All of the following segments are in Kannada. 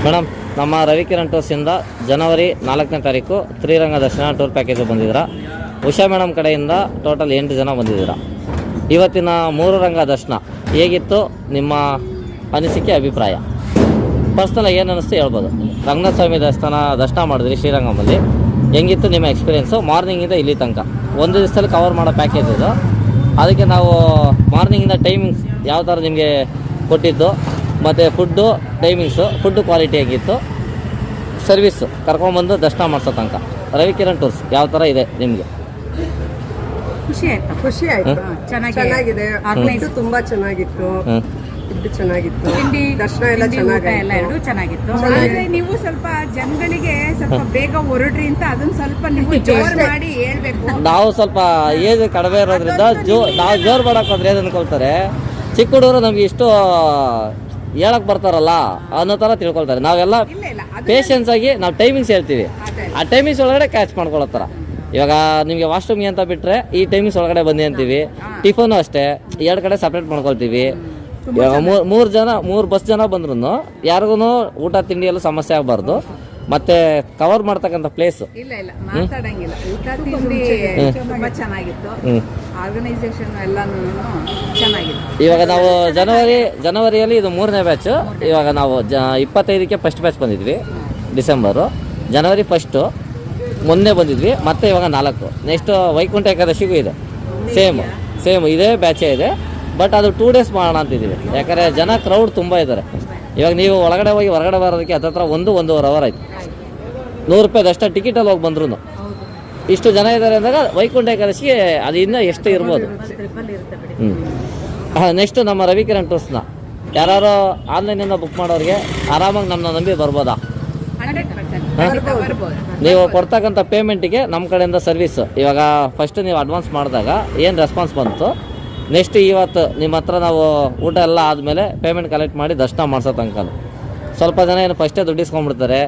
ಮೇಡಮ್, ನಮ್ಮ ರವಿಕಿರಣ್ ಟೂರ್ಸಿಂದ ಜನವರಿ 4ನೇ ತಾರೀಕು ಶ್ರೀರಂಗ ದರ್ಶನ ಟೂರ್ ಪ್ಯಾಕೇಜ್ ಬಂದಿದ್ದೀರಾ. ಉಷಾ ಮೇಡಮ್ ಕಡೆಯಿಂದ ಟೋಟಲ್ 8 ಜನ ಬಂದಿದ್ದೀರಾ. ಇವತ್ತಿನ 3 ರಂಗ ದರ್ಶನ ಹೇಗಿತ್ತು, ನಿಮ್ಮ ಅನಿಸಿಕೆ ಅಭಿಪ್ರಾಯ ಪರ್ಸ್ನಲಾಗಿ ಏನು ಅನ್ನಿಸ್ತು ಹೇಳ್ಬೋದು. ರಂಗನಾಥ ಸ್ವಾಮಿ ದರ್ಶನ ಮಾಡಿದ್ರಿ ಶ್ರೀರಂಗಮಲ್ಲಿ, ಹೆಂಗಿತ್ತು ನಿಮ್ಮ ಎಕ್ಸ್ಪೀರಿಯೆನ್ಸು ಮಾರ್ನಿಂಗಿಂದ ಇಲ್ಲಿ ತನಕ? ಒಂದು ದಿವಸದಲ್ಲಿ ಕವರ್ ಮಾಡೋ ಪ್ಯಾಕೇಜ್ ಇದು. ಅದಕ್ಕೆ ನಾವು ಮಾರ್ನಿಂಗಿಂದ ಟೈಮಿಂಗ್ಸ್ ಯಾವ ಥರ ನಿಮಗೆ ಕೊಟ್ಟಿದ್ದು, ಮತ್ತು ಫುಡ್ಡು ಟೈಮಿಂಗ್ಸು, ಫುಡ್ಡು ಕ್ವಾಲಿಟಿ ಹೇಗಿತ್ತು, ಸರ್ವಿಸ್ಸು ಕರ್ಕೊಂಬಂದು ದರ್ಶನ ಮಾಡಿಸೋ ತನಕ ರವಿಕಿರಣ್ ಟೂರ್ಸ್ ಯಾವ ಥರ ಇದೆ ನಿಮಗೆ? ಖುಷಿ ಆಯ್ತು. ಚೆನ್ನಾಗಿದೆ. ತುಂಬಾ ಚೆನ್ನಾಗಿತ್ತು. ಫುಡ್ ಚೆನ್ನಾಗಿತ್ತು. ದರ್ಶನ ಎಲ್ಲ ಚೆನ್ನಾಗಿತ್ತು. ನೀವು ಸ್ವಲ್ಪ ಜನಗಳಿಗೆ ಸ್ವಲ್ಪ ಬೇಗ ಹೊರಡ್ರಿ ಅಂತ ಅದನ್ನ ಸ್ವಲ್ಪ ನೀವು ಜೋರ್ ಮಾಡಿ ಹೇಳ್ಬೇಕು. ನಾವು ಸ್ವಲ್ಪ ಏಜ್ ಕಡಿಮೆ ಇರೋದ್ರಿಂದ ನಾವು ಜೋರ್ ಮಾಡಕ್ ಹೋದ್ರೆ ಏನ್ ಅನ್ಕೊಳ್ತಾರೆ, ಚಿಕ್ಕ ಹುಡುಗರು ನಮ್ಗೆ ಇಷ್ಟು ಹೇಳಕ್ ಬರ್ತಾರಲ್ಲ ಅನ್ನೋ ಥರ ತಿಳ್ಕೊಳ್ತಾರೆ. ನಾವೆಲ್ಲ ಪೇಷನ್ಸ್ ಆಗಿ ನಾವು ಟೈಮಿಂಗ್ಸ್ ಹೇಳ್ತೀವಿ, ಆ ಟೈಮಿಂಗ್ಸ್ ಒಳಗಡೆ ಕ್ಯಾಚ್ ಮಾಡ್ಕೊಳತ್ತಾರ. ಇವಾಗ ನಿಮಗೆ ವಾಶ್ರೂಮ್ಗೆ ಅಂತ ಬಿಟ್ಟರೆ ಈ ಟೈಮಿಂಗ್ಸ್ ಒಳಗಡೆ ಬಂದಿ ಅಂತೀವಿ. ಟಿಫನು ಅಷ್ಟೇ 2 ಕಡೆ ಸಪ್ರೇಟ್ ಮಾಡ್ಕೊಳ್ತೀವಿ. ಇವಾಗ 3 ಬಸ್ ಜನ ಬಂದ್ರೂ ಯಾರಿಗೂ ಊಟ ತಿಂಡಿಯಲ್ಲೂ ಸಮಸ್ಯೆ ಆಗಬಾರ್ದು. ಮತ್ತೆ ಕವರ್ ಮಾಡ್ತಕ್ಕಂಥ ಪ್ಲೇಸ್ ಇಲ್ಲ ಮಾತಾಡಂಗಿಲ್ಲ. ಊಟ ತಿಂಡಿ ತುಂಬಾ ಚೆನ್ನಾಗಿತ್ತು. ಆರ್ಗನೈಸೇಷನ್ ಎಲ್ಲಾನು ಚೆನ್ನಾಗಿತ್ತು. ಇವಾಗ ನಾವು ಜನವರಿಯಲ್ಲಿ ಇದು 3ನೇ ಬ್ಯಾಚ್. ಇವಾಗ ನಾವು 25ಕ್ಕೆ ಫಸ್ಟ್ ಬ್ಯಾಚ್ ಬಂದಿದ್ವಿ ಡಿಸೆಂಬರು. ಜನವರಿ 1 ಮೊನ್ನೆ ಬಂದಿದ್ವಿ. ಮತ್ತೆ ಇವಾಗ 4. ನೆಕ್ಸ್ಟ್ ವೈಕುಂಠ ಏಕಾದಶಿಗೂ ಇದೆ, ಸೇಮ್ ಇದೇ ಬ್ಯಾಚೇ ಇದೆ. ಬಟ್ ಅದು 2 ಡೇಸ್ ಮಾಡೋಣ ಅಂತಿದ್ದೀವಿ, ಯಾಕಂದರೆ ಜನ ಕ್ರೌಡ್ ತುಂಬ ಇದ್ದಾರೆ. ಇವಾಗ ನೀವು ಒಳಗಡೆ ಹೋಗಿ ಹೊರಗಡೆ ಬರೋದಕ್ಕೆ ಹತ್ರ 1-1.5 ಅವರ್ ಆಯ್ತು. 100 ರೂಪಾಯಿದಷ್ಟು ಟಿಕೆಟಲ್ಲಿ ಹೋಗಿ ಬಂದ್ರು ಇಷ್ಟು ಜನ ಇದ್ದಾರೆ ಅಂದಾಗ ವೈಕುಂಠ ಏಕಾದಶಿಗೆ ಅದು ಇನ್ನೂ ಎಷ್ಟು ಇರ್ಬೋದು. ನೆಕ್ಸ್ಟ್ ನಮ್ಮ ರವಿಕಿರಣ್ ಟೂರ್ಸ್ನ ಯಾರು ಆನ್ಲೈನಿಂದ ಬುಕ್ ಮಾಡೋರಿಗೆ ಆರಾಮಾಗಿ ನಮ್ಮನ್ನ ನಂಬಿ ಬರ್ಬೋದಾ? ನೀವು ಕೊಡ್ತಕ್ಕಂಥ ಪೇಮೆಂಟಿಗೆ ನಮ್ಮ ಕಡೆಯಿಂದ ಸರ್ವಿಸ್. ಇವಾಗ ಫಸ್ಟ್ ನೀವು ಅಡ್ವಾನ್ಸ್ ಮಾಡಿದಾಗ ಏನು ರೆಸ್ಪಾನ್ಸ್ ಬಂತು, ನೆಕ್ಸ್ಟ್ ಇವತ್ತು ನಿಮ್ಮ ಹತ್ರ ನಾವು ಊಟ ಎಲ್ಲ ಆದಮೇಲೆ ಪೇಮೆಂಟ್ ಕಲೆಕ್ಟ್ ಮಾಡಿ ದರ್ಶನ ಮಾಡಿಸೋ ತನಕ ಸ್ವಲ್ಪ ಜನ ಏನು ಫಸ್ಟೇ ದುಡ್ಡು ಇಸ್ಕೊಂಡ್ಬಿಡ್ತಾರೆ,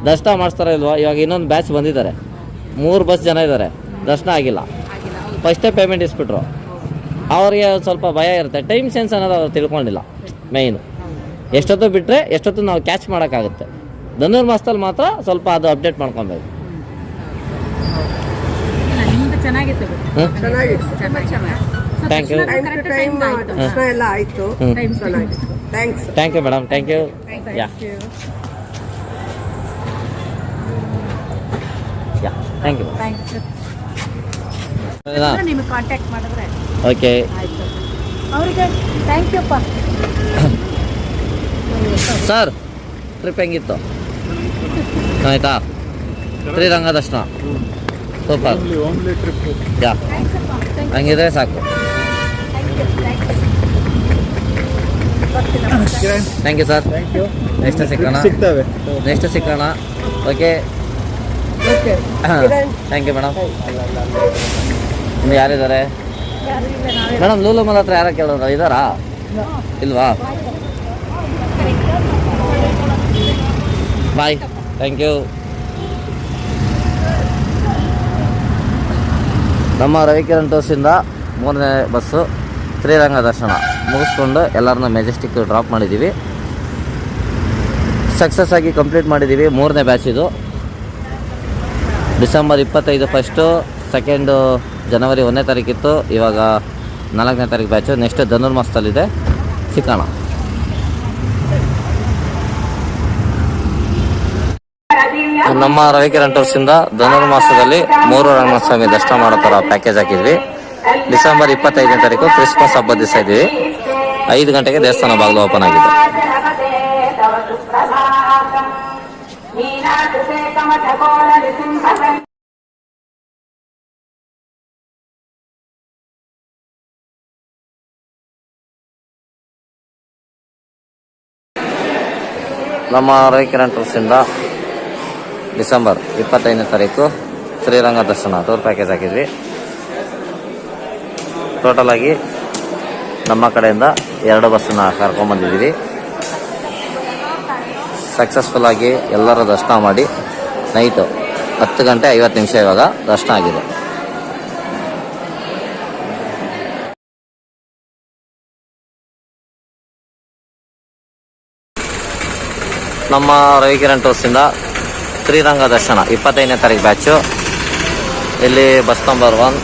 ದರ್ಶನ ಮಾಡಿಸ್ತಾರೋ ಇಲ್ವೋ. ಇವಾಗ ಇನ್ನೊಂದು ಬ್ಯಾಚ್ ಬಂದಿದ್ದಾರೆ, 3 ಬಸ್ ಜನ ಇದ್ದಾರೆ, ದರ್ಶನ ಆಗಿಲ್ಲ, ಫಸ್ಟೇ ಪೇಮೆಂಟ್ ಇಸ್ಬಿಟ್ರು. ಅವ್ರಿಗೆ ಸ್ವಲ್ಪ ಭಯ ಇರುತ್ತೆ, ಟೈಮ್ ಸೆನ್ಸ್ ಅನ್ನೋದು ಅವ್ರು ತಿಳ್ಕೊಂಡಿಲ್ಲ. ಮೇಯ್ನು ಎಷ್ಟೊತ್ತು ಬಿಟ್ಟರೆ ಎಷ್ಟೊತ್ತು ನಾವು ಕ್ಯಾಚ್ ಮಾಡೋಕ್ಕಾಗುತ್ತೆ. ಧನುರ್ಮಾಸದಲ್ಲಿ ಮಾತ್ರ ಸ್ವಲ್ಪ ಅದು ಅಪ್ಡೇಟ್ ಮಾಡ್ಕೊಬೇಕು. Thank you madam, thank you. Yeah thank you. ನಿಮಗೆ ಕಾಂಟ್ಯಾಕ್ಟ್ ಮಾಡಿದ್ರೆ ಓಕೆ. ಅವರಿಗೆ ಥ್ಯಾಂಕ್ ಯು ಅಪ್ಪ. ಸರ್, ಟ್ರಿಪ್ ಹೆಂಗಿತ್ತು? ಆಯ್ತಾ? ಶ್ರೀರಂಗ ದರ್ಶನ ಸೂಪರ್. ಯಾ ಹಂಗಿದ್ರೆ ಸಾಕು. Thank you sir. ನೆಕ್ಸ್ಟ್ ಸಿಕ್ಕೋಣ. Okay, thank you madam. ಇನ್ನು ಯಾರಿದ್ದಾರೆ ಮೇಡಮ್? ಲೂಲು ಮಲ್ ಹತ್ರ ಯಾರ ಕೇಳೋದು ಇದ್ದಾರಾ? ಇಲ್ವಾ? ಬಾಯ್, ಥ್ಯಾಂಕ್ ಯು. ನಮ್ಮ ರವಿಕಿರಣ್ ಟೂರ್ಸಿಂದ 3ನೇ ಬಸ್ಸು ಶ್ರೀರಂಗ ದರ್ಶನ ಮುಗಿಸ್ಕೊಂಡು ಎಲ್ಲರನ್ನ ಮೆಜೆಸ್ಟಿಕ್ ಡ್ರಾಪ್ ಮಾಡಿದ್ದೀವಿ. ಸಕ್ಸಸ್ ಆಗಿ ಕಂಪ್ಲೀಟ್ ಮಾಡಿದ್ದೀವಿ. 3ನೇ ಬ್ಯಾಚ್ ಇದು. ಡಿಸೆಂಬರ್ 25 ಫಸ್ಟು, 2 ಜನವರಿ 1ನೇ ತಾರೀಕಿತ್ತು. ಇವಾಗ 4ನೇ ತಾರೀಕು ಬ್ಯಾಚು. ನೆಕ್ಸ್ಟ್ ಧನುರ್ಮಾಸದಲ್ಲಿದೆ, ಸಿಕ್ಕೋಣ. ನಮ್ಮ ರವಿಕಿರಣ್ ಟೂರ್ಸಿಂದ ಧನುರ್ಮಾಸದಲ್ಲಿ 3 ರಂಗನಾಥ ಸ್ವಾಮಿ ದರ್ಶನ ಮಾಡೋ ಥರ ಪ್ಯಾಕೇಜ್ ಹಾಕಿದ್ವಿ. ಡಿಸೆಂಬರ್ 25ನೇ ತಾರೀಕು ಕ್ರಿಸ್ಮಸ್ ಹಬ್ಬದ ದಿವಸ ಇದ್ದೀವಿ. 5 ಗಂಟೆಗೆ ದೇವಸ್ಥಾನ ಬಾಗಿಲು ಓಪನ್ ಆಗಿದೆ. ನಮ್ಮ ರವಿಕಿರಣ್ ಟೂರ್ಸಿಂದ ಡಿಸೆಂಬರ್ 25ನೇ ತಾರೀಕು ಶ್ರೀರಂಗ ದರ್ಶನ ಟೂರ್ ಪ್ಯಾಕೇಜ್ ಹಾಕಿದ್ವಿ. ಟೋಟಲ್ ಆಗಿ ನಮ್ಮ ಕಡೆಯಿಂದ 2 ಬಸ್ಸನ್ನ ಕರ್ಕೊಂಬಂದಿದ್ದೀವಿ. ಸಕ್ಸಸ್ಫುಲ್ ಆಗಿ ಎಲ್ಲರೂ ದರ್ಶನ ಮಾಡಿ ನೈಟು 10 ಗಂಟೆ 50 ನಿಮಿಷ ಇವಾಗ ದರ್ಶನ ಆಗಿದೆ. ನಮ್ಮ ರವಿಕಿರಣ್ ಟೂರ್ಸಿಂದ ಶ್ರೀರಂಗ ದರ್ಶನ 25ನೇ ತಾರೀಕು ಬ್ಯಾಚು. ಇಲ್ಲಿ ಬಸ್ ನಂಬರ್ 1,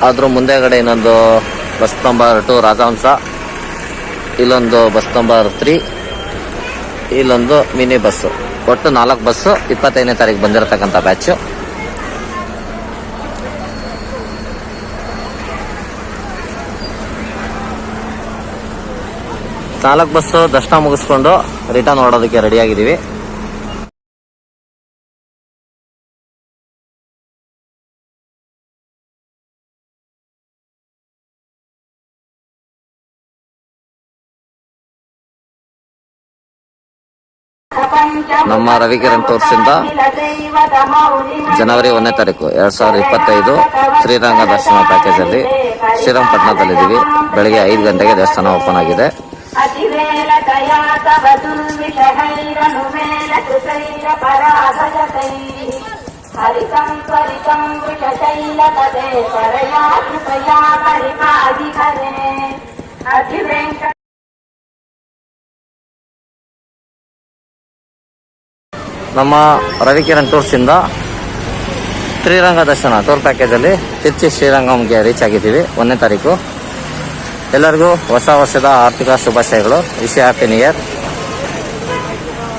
ಅದ್ರ ಮುಂದೆಗಡೆ ಇನ್ನೊಂದು ಬಸ್ ನಂಬರ್ 2 ರಾಜಹಂಸ, ಇಲ್ಲೊಂದು ಬಸ್ ನಂಬರ್ 3, ಇಲ್ಲೊಂದು ಮಿನಿ ಬಸ್ಸು. ಒಟ್ಟು 4 ಬಸ್ಸು 25ನೇ ತಾರೀಕು ಬಂದಿರತಕ್ಕಂಥ ಬ್ಯಾಚು. ನಾಲ್ಕು ಬಸ್ಸು ದರ್ಶನ ಮುಗಿಸ್ಕೊಂಡು ರಿಟರ್ನ್ ಹೊರಡೋದಕ್ಕೆ ರೆಡಿಯಾಗಿದ್ದೀವಿ. ನಮ್ಮ ರವಿಕಿರಣ್ ಟೂರ್ಸಿಂದ ಜನವರಿ 1ನೇ ತಾರೀಕು 2025 ಶ್ರೀರಂಗ ದರ್ಶನ ಪ್ಯಾಕೇಜಲ್ಲಿ ಶ್ರೀರಂಗಪಟ್ಟಣದಲ್ಲಿದ್ದೀವಿ. ಬೆಳಗ್ಗೆ 5 ಗಂಟೆಗೆ ದೇವಸ್ಥಾನ ಓಪನ್ ಆಗಿದೆ. ನಮ್ಮ ರವಿಕಿರಣ್ ಟೂರ್ಸಿಂದ ಶ್ರೀರಂಗ ದರ್ಶನ ಟೂರ್ ಪ್ಯಾಕೇಜಲ್ಲಿ ತಿರುಚಿ ಶ್ರೀರಂಗಂಗೆ ರೀಚ್ ಆಗಿದ್ದೀವಿ 1ನೇ ತಾರೀಕು. ಎಲ್ಲರಿಗೂ ಹೊಸ ವರ್ಷದ ಆರ್ಥಿಕ ಶುಭಾಶಯಗಳು. Wish happy new year.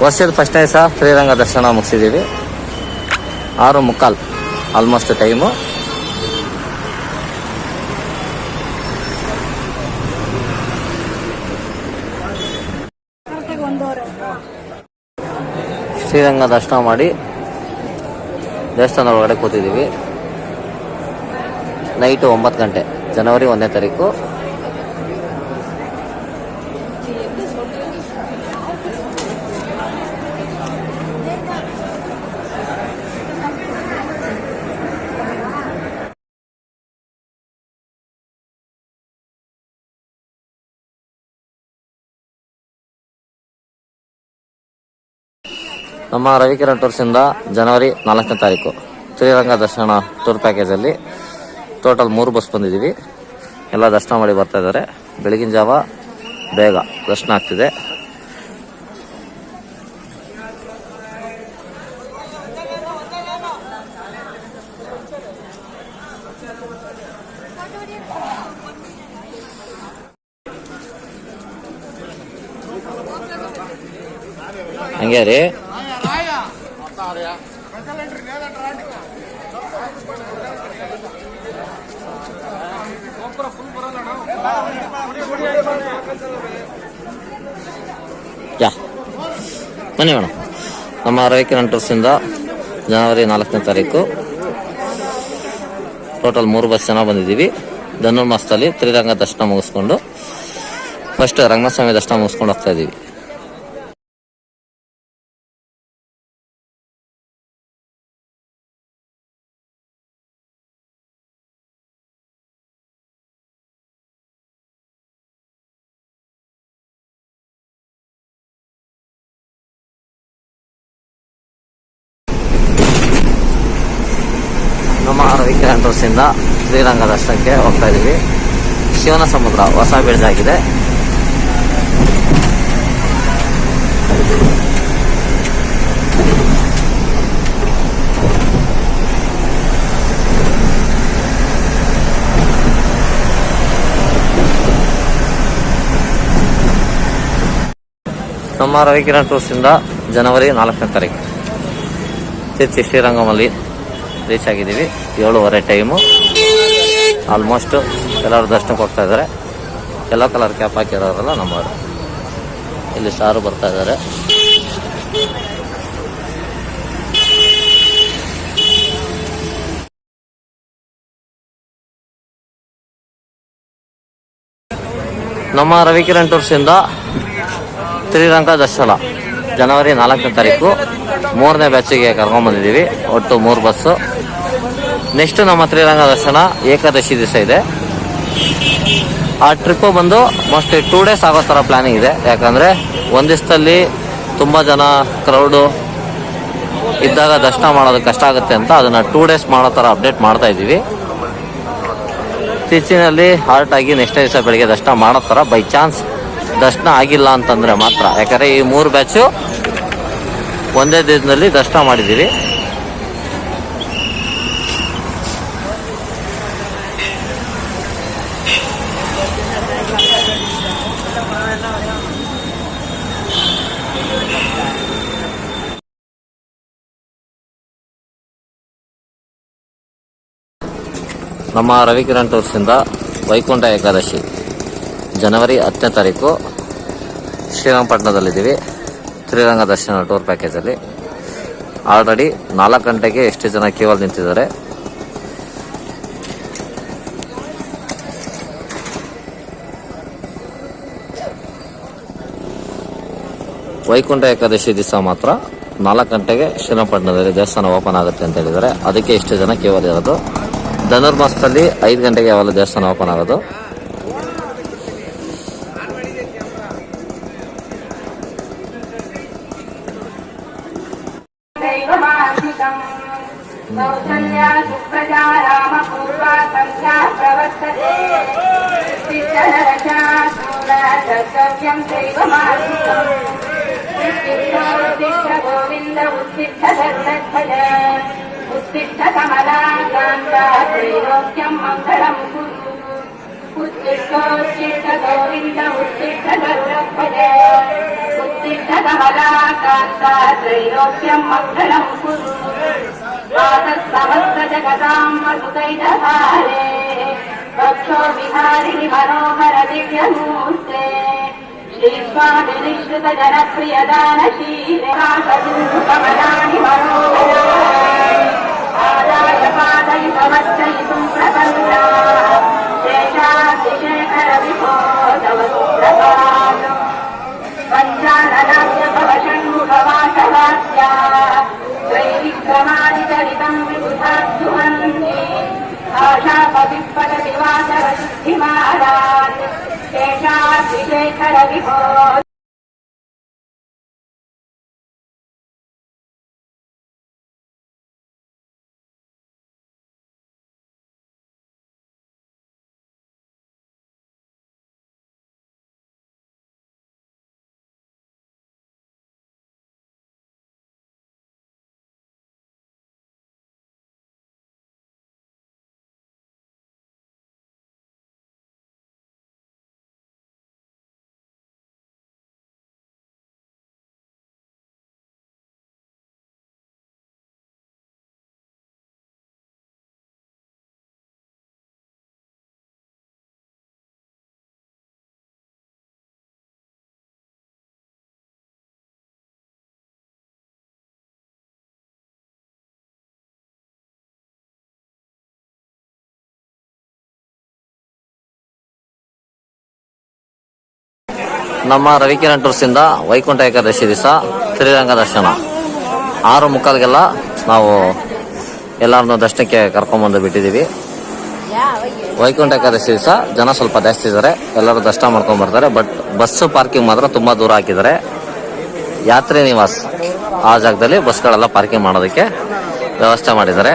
ವರ್ಷದ ಫಸ್ಟ್ನೇ ದಿವಸ ಶ್ರೀರಂಗ ದರ್ಶನ ಮುಗಿಸಿದ್ದೀವಿ. 6:45 ಆಲ್ಮೋಸ್ಟ್ ಟೈಮು. ಶ್ರೀರಂಗ ದರ್ಶನ ಮಾಡಿ ದೇವಸ್ಥಾನ ಒಳಗಡೆ ಕೂತಿದ್ದೀವಿ. ನೈಟು 9 ಗಂಟೆ, ಜನವರಿ 1ನೇ ತಾರೀಕು. ನಮ್ಮ ರವಿಕಿರಣ್ ಟೂರ್ಸಿಂದ ಜನವರಿ 4ನೇ ತಾರೀಕು ಶ್ರೀರಂಗ ದರ್ಶನ ಟೂರ್ ಪ್ಯಾಕೇಜಲ್ಲಿ ಟೋಟಲ್ 3 ಬಸ್ ಬಂದಿದ್ದೀವಿ. ಎಲ್ಲ ದರ್ಶನ ಮಾಡಿ ಬರ್ತಾ ಇದ್ದಾರೆ. ಬೆಳಗಿನ ಜಾವ ಬೇಗ ದರ್ಶನ ಆಗ್ತಿದೆ. ಹಂಗೆ ರೀ. ಯಾ ಬನ್ನಿ ಮೇಡಮ್. ನಮ್ಮ ರವಿಕಿರಣ್ ಟೂರ್ಸಿಂದ ಜನವರಿ 4ನೇ ತಾರೀಕು ಟೋಟಲ್ 3 ಬಸ್ ಜನ ಬಂದಿದ್ದೀವಿ. ಧನುರ್ಮಾಸದಲ್ಲಿ ಶ್ರೀರಂಗ ದರ್ಶನ ಮುಗಿಸ್ಕೊಂಡು ಫಸ್ಟ್ ರಂಗಸ್ವಾಮಿ ದರ್ಶನ ಮುಗಿಸ್ಕೊಂಡು ಹೋಗ್ತಾ ಇದ್ದೀವಿ. ನಮ್ಮ ರವಿಕಿರಣ್ ಟೂರ್ಸಿಂದ ಶ್ರೀರಂಗ ದರ್ಶನಕ್ಕೆ ಹೋಗ್ತಾ ಇದ್ದೀವಿ. ಶಿವನ ಸಮುದ್ರ ಹೊಸ ಬ್ರಿಡ್ಜ್ ಆಗಿದೆ. ನಮ್ಮ ರವಿಕಿರಣ್ ಟೂರ್ಸಿಂದ ಜನವರಿ 4ನೇ ತಾರೀಕು ತಿರುಚಿ ಶ್ರೀರಂಗಮಲ್ಲಿ ರೀಚ್ ಆಗಿದ್ದೀವಿ. 7:30 ಟೈಮು. ಆಲ್ಮೋಸ್ಟ್ ಎಲ್ಲರೂ ದರ್ಶನಕ್ಕೆ ಹೋಗ್ತಾ ಇದ್ದಾರೆ. ಎಲ್ಲೋ ಕಲರ್ ಕ್ಯಾಪ್ ಹಾಕಿರೋರಲ್ಲ ನಮ್ಮವರು. ಇಲ್ಲಿ ಸಾರು ಬರ್ತಾ ಇದ್ದಾರೆ. ನಮ್ಮ ರವಿಕಿರಣ್ ಟೂರ್ಸಿಂದ ಶ್ರೀರಂಗ ದರ್ಶನ ಜನವರಿ 4ನೇ ತಾರೀಕು 3ನೇ ಬ್ಯಾಚಿಗೆ ಕರ್ಕೊಂಡ್ಬಂದಿದ್ದೀವಿ. ಒಟ್ಟು 3 ಬಸ್ಸು. ನೆಕ್ಸ್ಟ್ ನಮ್ಮ ಶ್ರೀರಂಗ ದರ್ಶನ ಏಕಾದಶಿ ದಿವಸ ಇದೆ. ಆ ಟ್ರಿಪ್ಪು ಬಂದು ಮೋಸ್ಟ್ಲಿ 2 ಡೇಸ್ ಆಗೋ ಥರ ಪ್ಲ್ಯಾನಿಂಗ್ ಇದೆ. ಯಾಕಂದರೆ ಒಂದು ದಿವಸದಲ್ಲಿ ತುಂಬ ಜನ ಕ್ರೌಡು ಇದ್ದಾಗ ದರ್ಶನ ಮಾಡೋದು ಕಷ್ಟ ಆಗುತ್ತೆ ಅಂತ ಅದನ್ನು 2 ಡೇಸ್ ಮಾಡೋ ಥರ ಅಪ್ಡೇಟ್ ಮಾಡ್ತಾ ಇದ್ದೀವಿ. ತಿರುಚಿನಲ್ಲಿ ಹಾಲ್ಟ್ ಆಗಿ ನೆಕ್ಸ್ಟ್ ದಿವಸ ಬೆಳಿಗ್ಗೆ ದರ್ಶನ ಮಾಡೋ ಥರ ಬೈ ಚಾನ್ಸ್ ದರ್ಶನ ಆಗಿಲ್ಲ ಅಂತಂದರೆ ಮಾತ್ರ, ಯಾಕಂದರೆ ಈ 3 ಬ್ಯಾಚು ಒಂದೇ ದಿನದಲ್ಲಿ ದರ್ಶನ ಮಾಡಿದ್ದೀವಿ. ನಮ್ಮ ರವಿಕಿರಣ್ ಟೂರ್ಸಿಂದ ವೈಕುಂಠ ಏಕಾದಶಿ ಜನವರಿ 10ನೇ ತಾರೀಕು ಶ್ರೀರಂಗಪಟ್ಟಣದಲ್ಲಿದ್ದೀವಿ. ತ್ರಿರಂಗ ದರ್ಶನ ಟೂರ್ ಪ್ಯಾಕೇಜಲ್ಲಿ ಆಲ್ರೆಡಿ 4 ಗಂಟೆಗೆ ಎಷ್ಟು ಜನ ಕ್ಯೂವಲ್ಲಿ ನಿಂತಿದ್ದಾರೆ. ವೈಕುಂಠ ಏಕಾದಶಿ ದಿವಸ ಮಾತ್ರ 4 ಗಂಟೆಗೆ ಶ್ರೀರಂಗಪಟ್ಟಣದಲ್ಲಿ ದೇವಸ್ಥಾನ ಓಪನ್ ಆಗುತ್ತೆ ಅಂತ ಹೇಳಿದ್ದಾರೆ. ಅದಕ್ಕೆ ಇಷ್ಟು ಜನ ಕ್ಯೂವಲ್ಲಿ ಇರೋದು. ಧನುರ್ಮಾಸದಲ್ಲಿ 5 ಗಂಟೆಗೆ ಯಾವಾಗ ದೇವಸ್ಥಾನ ಓಪನ್ ಆಗೋದು. ಗೋವಿಂದ ಉತ್ತಿಷ್ಠ उत्तिष्ठ कमलाकान्ता त्रैलोक्यं मङ्गलं कुरु उत्तिष्ठोत्तिष्ठ गोविन्द उत्तिष्ठ गरुडध्वजे उत्तिष्ठ कमलाकान्ता त्रैलोक्यं मङ्गलं कुरु पातः समस्त जगतां वसुतैजहारे वक्षो विहारिणि मनोहर दिव्यमूर्ते श्रीस्वामिनिश्रित जनप्रियदानशीले कमलानि मनोहरा आदाय पादयितवच्चयितुं प्रसन्ना शेषातिशेखर विभो तव सुप्रभातम् पञ्चाननाद्य भव षण्मुखवासवास्या त्रैविक्रमादिचरितं विबुधाद्युमन्ति आशापविप्पटति वासरसिद्धिमादात् शेषातिशेखर विभो ನಮ್ಮ ರವಿಕಿರಣ್ ಟೂರ್ಸಿಂದ ವೈಕುಂಠ ಏಕಾದಶಿ ದಿವಸ ಶ್ರೀರಂಗ ದರ್ಶನ 6:45ಗೆಲ್ಲ ನಾವು ಎಲ್ಲರನ್ನೂ ದರ್ಶನಕ್ಕೆ ಕರ್ಕೊಂಡ್ಬಂದು ಬಿಟ್ಟಿದ್ದೀವಿ. ವೈಕುಂಠ ಏಕಾದಶಿ ದಿವಸ ಜನ ಸ್ವಲ್ಪ ಜಾಸ್ತಿ ಇದ್ದಾರೆ, ಎಲ್ಲರೂ ದರ್ಶನ ಮಾಡ್ಕೊಂಡು ಬರ್ತಾರೆ. ಬಟ್ ಬಸ್ಸು ಪಾರ್ಕಿಂಗ್ ಮಾತ್ರ ತುಂಬ ದೂರ ಹಾಕಿದ್ದಾರೆ. ಯಾತ್ರಿ ನಿವಾಸ್ ಆ ಜಾಗದಲ್ಲಿ ಬಸ್ಗಳೆಲ್ಲ ಪಾರ್ಕಿಂಗ್ ಮಾಡೋದಕ್ಕೆ ವ್ಯವಸ್ಥೆ ಮಾಡಿದ್ದಾರೆ.